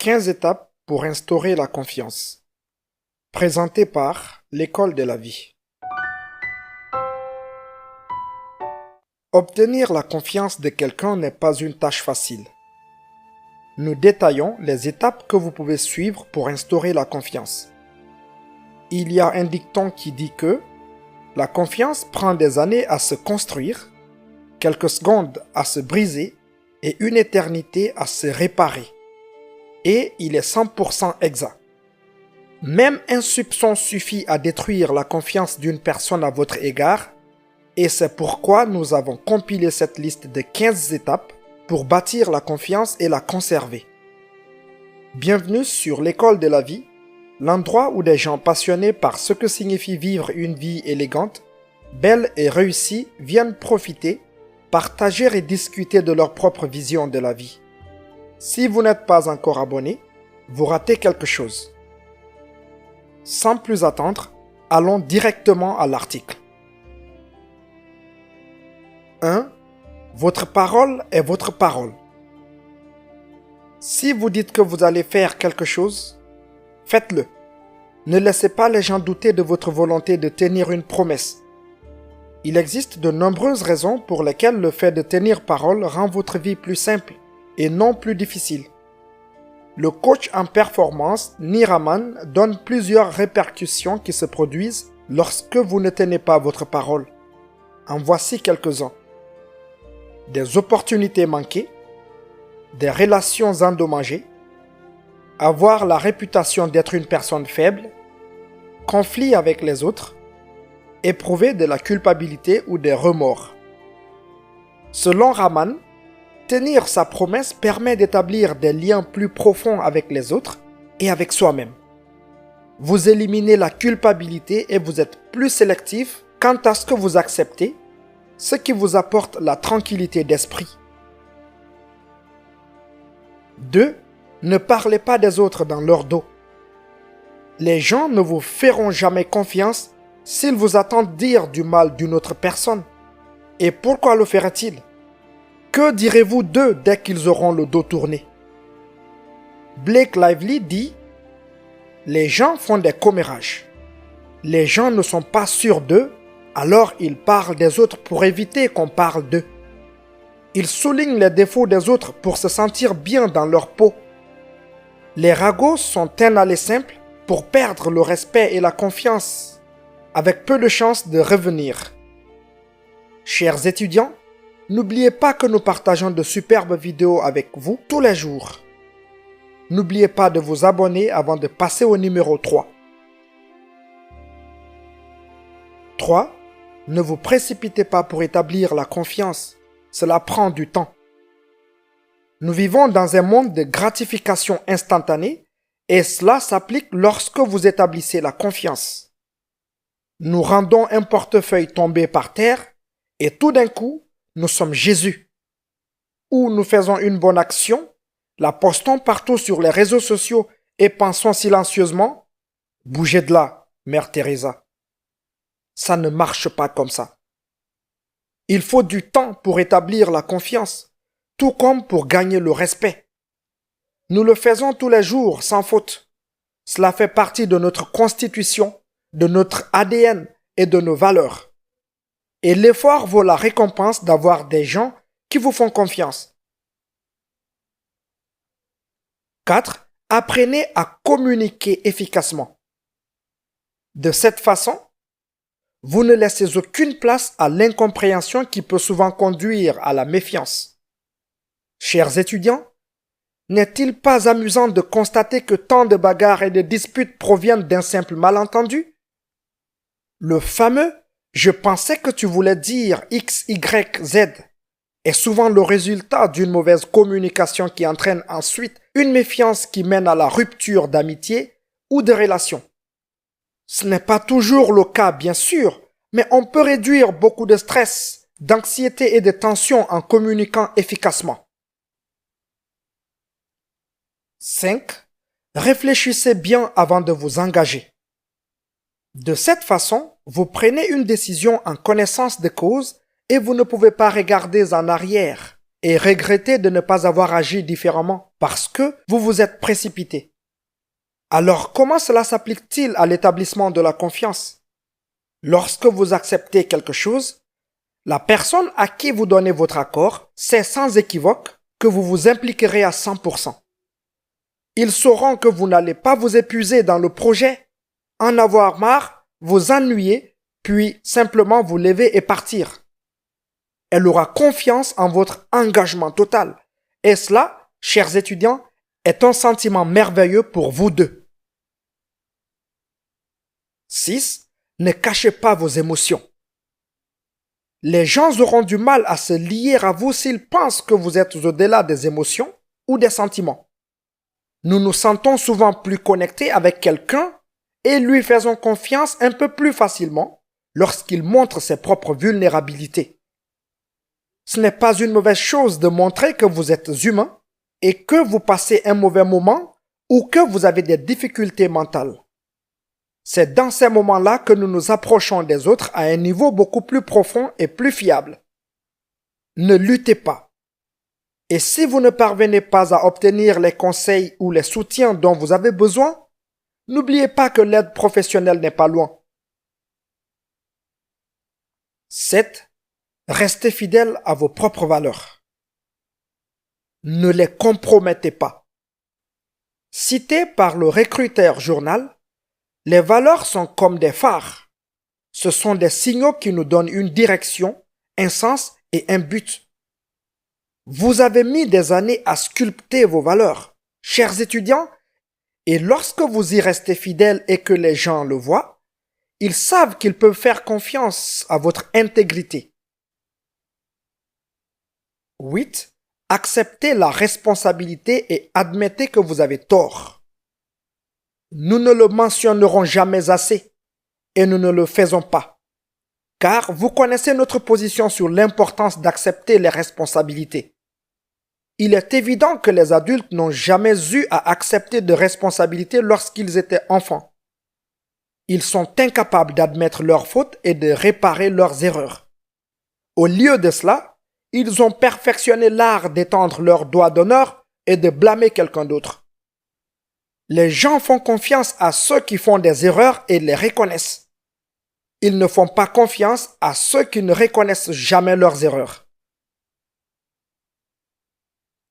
15 étapes pour instaurer la confiance. Présenté par l'École de la vie. Obtenir la confiance de quelqu'un n'est pas une tâche facile. Nous détaillons les étapes que vous pouvez suivre pour instaurer la confiance. Il y a un dicton qui dit que la confiance prend des années à se construire, quelques secondes à se briser et une éternité à se réparer. Et il est 100% exact. Même un soupçon suffit à détruire la confiance d'une personne à votre égard, et c'est pourquoi nous avons compilé cette liste de 15 étapes pour bâtir la confiance et la conserver. Bienvenue sur l'École de la vie, l'endroit où des gens passionnés par ce que signifie vivre une vie élégante, belle et réussie viennent profiter, partager et discuter de leur propre vision de la vie. Si vous n'êtes pas encore abonné, vous ratez quelque chose. Sans plus attendre, allons directement à l'article. 1. Votre parole est votre parole. Si vous dites que vous allez faire quelque chose, faites-le. Ne laissez pas les gens douter de votre volonté de tenir une promesse. Il existe de nombreuses raisons pour lesquelles le fait de tenir parole rend votre vie plus simple et non plus difficile. Le coach en performance, Niraman, donne plusieurs répercussions qui se produisent lorsque vous ne tenez pas votre parole. En voici quelques-uns. Des opportunités manquées, des relations endommagées, avoir la réputation d'être une personne faible, conflit avec les autres, éprouver de la culpabilité ou des remords. Selon Raman, tenir sa promesse permet d'établir des liens plus profonds avec les autres et avec soi-même. Vous éliminez la culpabilité et vous êtes plus sélectif quant à ce que vous acceptez, ce qui vous apporte la tranquillité d'esprit. 2. Ne parlez pas des autres dans leur dos. Les gens ne vous feront jamais confiance s'ils vous attendent dire du mal d'une autre personne. Et pourquoi le feraient-ils? Que direz-vous d'eux dès qu'ils auront le dos tourné? Blake Lively dit « Les gens font des commérages. Les gens ne sont pas sûrs d'eux, alors ils parlent des autres pour éviter qu'on parle d'eux. Ils soulignent les défauts des autres pour se sentir bien dans leur peau. Les ragots sont un aller simple pour perdre le respect et la confiance, avec peu de chances de revenir. » Chers étudiants, n'oubliez pas que nous partageons de superbes vidéos avec vous tous les jours. N'oubliez pas de vous abonner avant de passer au numéro 3. 3. Ne vous précipitez pas pour établir la confiance. Cela prend du temps. Nous vivons dans un monde de gratification instantanée et cela s'applique lorsque vous établissez la confiance. Nous rendons un portefeuille tomber par terre et tout d'un coup, nous sommes Jésus. Ou nous faisons une bonne action, la postons partout sur les réseaux sociaux et pensons silencieusement « Bougez de là, Mère Teresa ». Ça ne marche pas comme ça. Il faut du temps pour établir la confiance, tout comme pour gagner le respect. Nous le faisons tous les jours sans faute. Cela fait partie de notre constitution, de notre ADN et de nos valeurs. Et l'effort vaut la récompense d'avoir des gens qui vous font confiance. 4. Apprenez à communiquer efficacement. De cette façon, vous ne laissez aucune place à l'incompréhension qui peut souvent conduire à la méfiance. Chers étudiants, n'est-il pas amusant de constater que tant de bagarres et de disputes proviennent d'un simple malentendu? Le fameux « je pensais que tu voulais dire X, Y, Z » est souvent le résultat d'une mauvaise communication qui entraîne ensuite une méfiance qui mène à la rupture d'amitié ou de relation. Ce n'est pas toujours le cas, bien sûr, mais on peut réduire beaucoup de stress, d'anxiété et de tension en communiquant efficacement. 5. Réfléchissez bien avant de vous engager. De cette façon, vous prenez une décision en connaissance de cause et vous ne pouvez pas regarder en arrière et regretter de ne pas avoir agi différemment parce que vous vous êtes précipité. Alors comment cela s'applique-t-il à l'établissement de la confiance? Lorsque vous acceptez quelque chose, la personne à qui vous donnez votre accord sait sans équivoque que vous vous impliquerez à 100%. Ils sauront que vous n'allez pas vous épuiser dans le projet, en avoir marre, vous ennuyer, puis simplement vous lever et partir. Elle aura confiance en votre engagement total. Et cela, chers étudiants, est un sentiment merveilleux pour vous deux. 6. Ne cachez pas vos émotions. Les gens auront du mal à se lier à vous s'ils pensent que vous êtes au-delà des émotions ou des sentiments. Nous nous sentons souvent plus connectés avec quelqu'un et lui faisons confiance un peu plus facilement lorsqu'il montre ses propres vulnérabilités. Ce n'est pas une mauvaise chose de montrer que vous êtes humain et que vous passez un mauvais moment ou que vous avez des difficultés mentales. C'est dans ces moments-là que nous nous approchons des autres à un niveau beaucoup plus profond et plus fiable. Ne luttez pas. Et si vous ne parvenez pas à obtenir les conseils ou les soutiens dont vous avez besoin, n'oubliez pas que l'aide professionnelle n'est pas loin. 7. Restez fidèles à vos propres valeurs. Ne les compromettez pas. Cité par le Recruiter Journal, les valeurs sont comme des phares. Ce sont des signaux qui nous donnent une direction, un sens et un but. Vous avez mis des années à sculpter vos valeurs, chers étudiants, et lorsque vous y restez fidèles et que les gens le voient, ils savent qu'ils peuvent faire confiance à votre intégrité. 8. Acceptez la responsabilité et admettez que vous avez tort. Nous ne le mentionnerons jamais assez et nous ne le faisons pas, car vous connaissez notre position sur l'importance d'accepter les responsabilités. Il est évident que les adultes n'ont jamais eu à accepter de responsabilités lorsqu'ils étaient enfants. Ils sont incapables d'admettre leurs fautes et de réparer leurs erreurs. Au lieu de cela, ils ont perfectionné l'art d'étendre leurs doigts d'honneur et de blâmer quelqu'un d'autre. Les gens font confiance à ceux qui font des erreurs et les reconnaissent. Ils ne font pas confiance à ceux qui ne reconnaissent jamais leurs erreurs.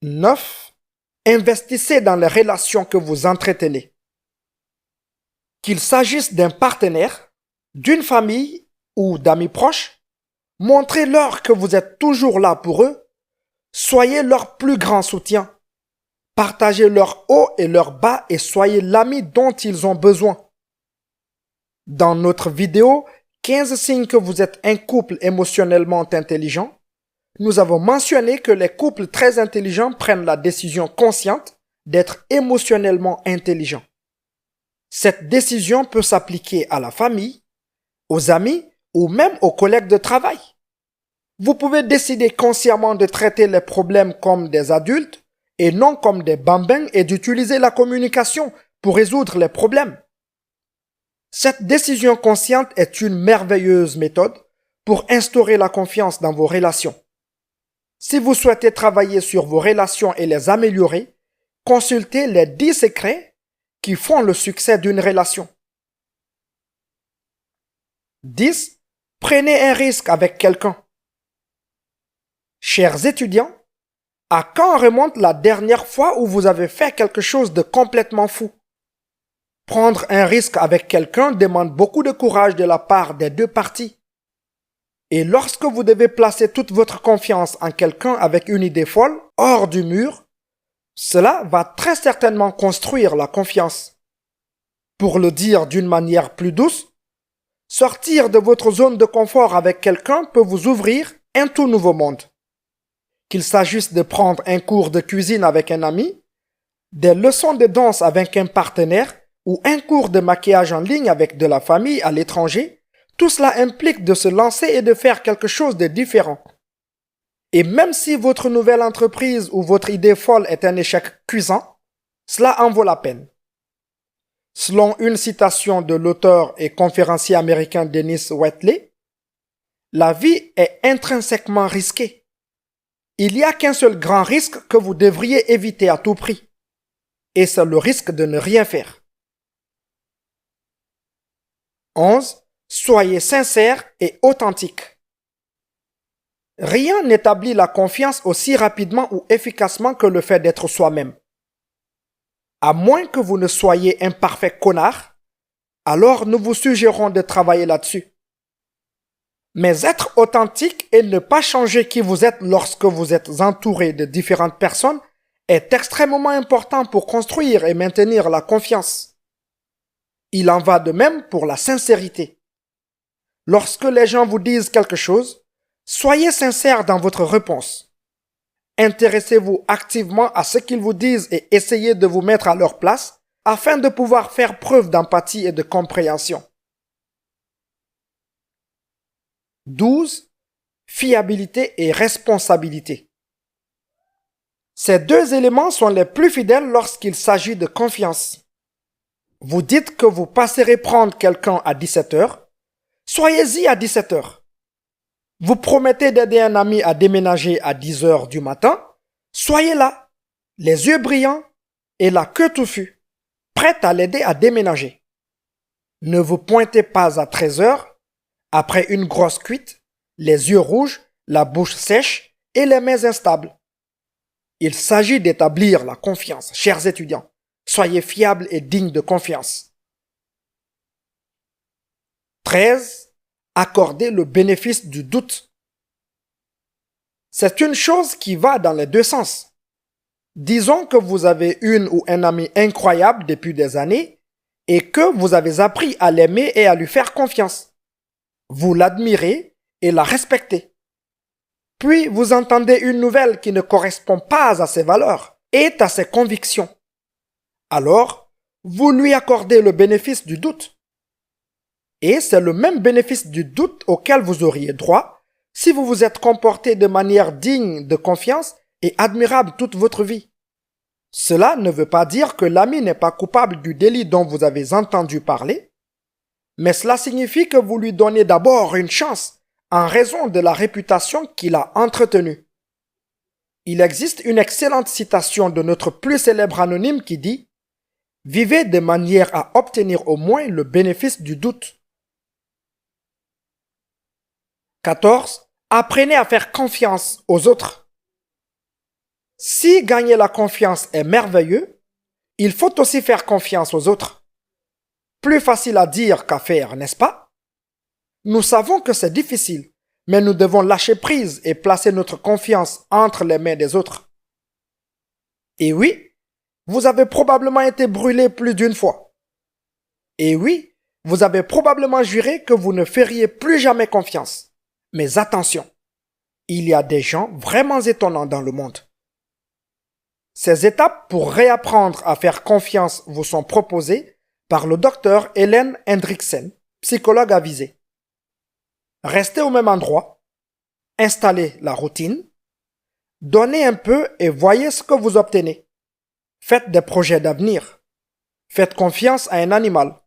9. Investissez dans les relations que vous entretenez. Qu'il s'agisse d'un partenaire, d'une famille ou d'amis proches, montrez-leur que vous êtes toujours là pour eux. Soyez leur plus grand soutien. Partagez leurs hauts et leurs bas et soyez l'ami dont ils ont besoin. Dans notre vidéo 15 signes que vous êtes un couple émotionnellement intelligent, nous avons mentionné que les couples très intelligents prennent la décision consciente d'être émotionnellement intelligents. Cette décision peut s'appliquer à la famille, aux amis ou même aux collègues de travail. Vous pouvez décider consciemment de traiter les problèmes comme des adultes et non comme des bambins et d'utiliser la communication pour résoudre les problèmes. Cette décision consciente est une merveilleuse méthode pour instaurer la confiance dans vos relations. Si vous souhaitez travailler sur vos relations et les améliorer, consultez les 10 secrets qui font le succès d'une relation. 10. Prenez un risque avec quelqu'un. Chers étudiants, à quand remonte la dernière fois où vous avez fait quelque chose de complètement fou? Prendre un risque avec quelqu'un demande beaucoup de courage de la part des deux parties. Et lorsque vous devez placer toute votre confiance en quelqu'un avec une idée folle, hors du mur, cela va très certainement construire la confiance. Pour le dire d'une manière plus douce, sortir de votre zone de confort avec quelqu'un peut vous ouvrir un tout nouveau monde. Qu'il s'agisse de prendre un cours de cuisine avec un ami, des leçons de danse avec un partenaire ou un cours de maquillage en ligne avec de la famille à l'étranger, tout cela implique de se lancer et de faire quelque chose de différent. Et même si votre nouvelle entreprise ou votre idée folle est un échec cuisant, cela en vaut la peine. Selon une citation de l'auteur et conférencier américain Dennis Waitley, la vie est intrinsèquement risquée. Il n'y a qu'un seul grand risque que vous devriez éviter à tout prix, et c'est le risque de ne rien faire. 11. Soyez sincère et authentique. Rien n'établit la confiance aussi rapidement ou efficacement que le fait d'être soi-même. À moins que vous ne soyez un parfait connard, alors nous vous suggérons de travailler là-dessus. Mais être authentique et ne pas changer qui vous êtes lorsque vous êtes entouré de différentes personnes est extrêmement important pour construire et maintenir la confiance. Il en va de même pour la sincérité. Lorsque les gens vous disent quelque chose, soyez sincère dans votre réponse. Intéressez-vous activement à ce qu'ils vous disent et essayez de vous mettre à leur place afin de pouvoir faire preuve d'empathie et de compréhension. 12. Fiabilité et responsabilité. Ces deux éléments sont les plus fidèles lorsqu'il s'agit de confiance. Vous dites que vous passerez prendre quelqu'un à 17 heures, soyez-y à 17 heures. Vous promettez d'aider un ami à déménager à 10 heures du matin, soyez là, les yeux brillants et la queue touffue, prête à l'aider à déménager. Ne vous pointez pas à 13 heures, après une grosse cuite, les yeux rouges, la bouche sèche et les mains instables. Il s'agit d'établir la confiance, chers étudiants. Soyez fiables et dignes de confiance. 13. Accordez le bénéfice du doute. C'est une chose qui va dans les deux sens. Disons que vous avez une ou un ami incroyable depuis des années et que vous avez appris à l'aimer et à lui faire confiance. Vous l'admirez et la respectez. Puis vous entendez une nouvelle qui ne correspond pas à ses valeurs et à ses convictions. Alors, vous lui accordez le bénéfice du doute. Et c'est le même bénéfice du doute auquel vous auriez droit si vous vous êtes comporté de manière digne de confiance et admirable toute votre vie. Cela ne veut pas dire que l'ami n'est pas coupable du délit dont vous avez entendu parler, mais cela signifie que vous lui donnez d'abord une chance en raison de la réputation qu'il a entretenue. Il existe une excellente citation de notre plus célèbre anonyme qui dit « Vivez de manière à obtenir au moins le bénéfice du doute. » 14. Apprenez à faire confiance aux autres. Si gagner la confiance est merveilleux, il faut aussi faire confiance aux autres. Plus facile à dire qu'à faire, n'est-ce pas? Nous savons que c'est difficile, mais nous devons lâcher prise et placer notre confiance entre les mains des autres. Et oui, vous avez probablement été brûlé plus d'une fois. Et oui, vous avez probablement juré que vous ne feriez plus jamais confiance. Mais attention, il y a des gens vraiment étonnants dans le monde. Ces étapes pour réapprendre à faire confiance vous sont proposées par le docteur Hélène Hendriksen, psychologue avisée. Restez au même endroit, installez la routine, donnez un peu et voyez ce que vous obtenez. Faites des projets d'avenir. Faites confiance à un animal.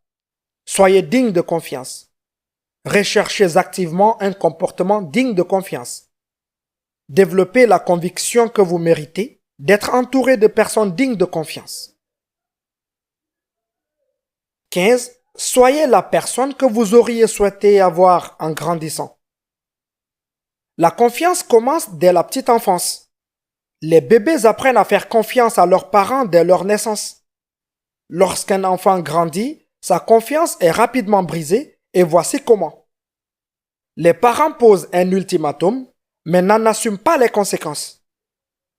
Soyez digne de confiance. Recherchez activement un comportement digne de confiance. Développez la conviction que vous méritez d'être entouré de personnes dignes de confiance. 15. Soyez la personne que vous auriez souhaité avoir en grandissant. La confiance commence dès la petite enfance. Les bébés apprennent à faire confiance à leurs parents dès leur naissance. Lorsqu'un enfant grandit, sa confiance est rapidement brisée et voici comment. Les parents posent un ultimatum, mais n'en assument pas les conséquences.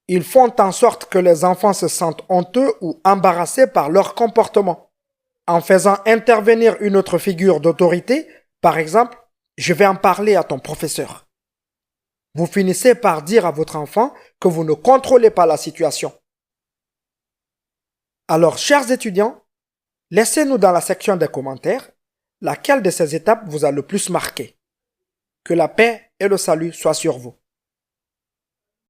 Ils font en sorte que les enfants se sentent honteux ou embarrassés par leur comportement. En faisant intervenir une autre figure d'autorité, par exemple, je vais en parler à ton professeur. Vous finissez par dire à votre enfant que vous ne contrôlez pas la situation. Alors, chers étudiants, laissez-nous dans la section des commentaires laquelle de ces étapes vous a le plus marqué. Que la paix et le salut soient sur vous.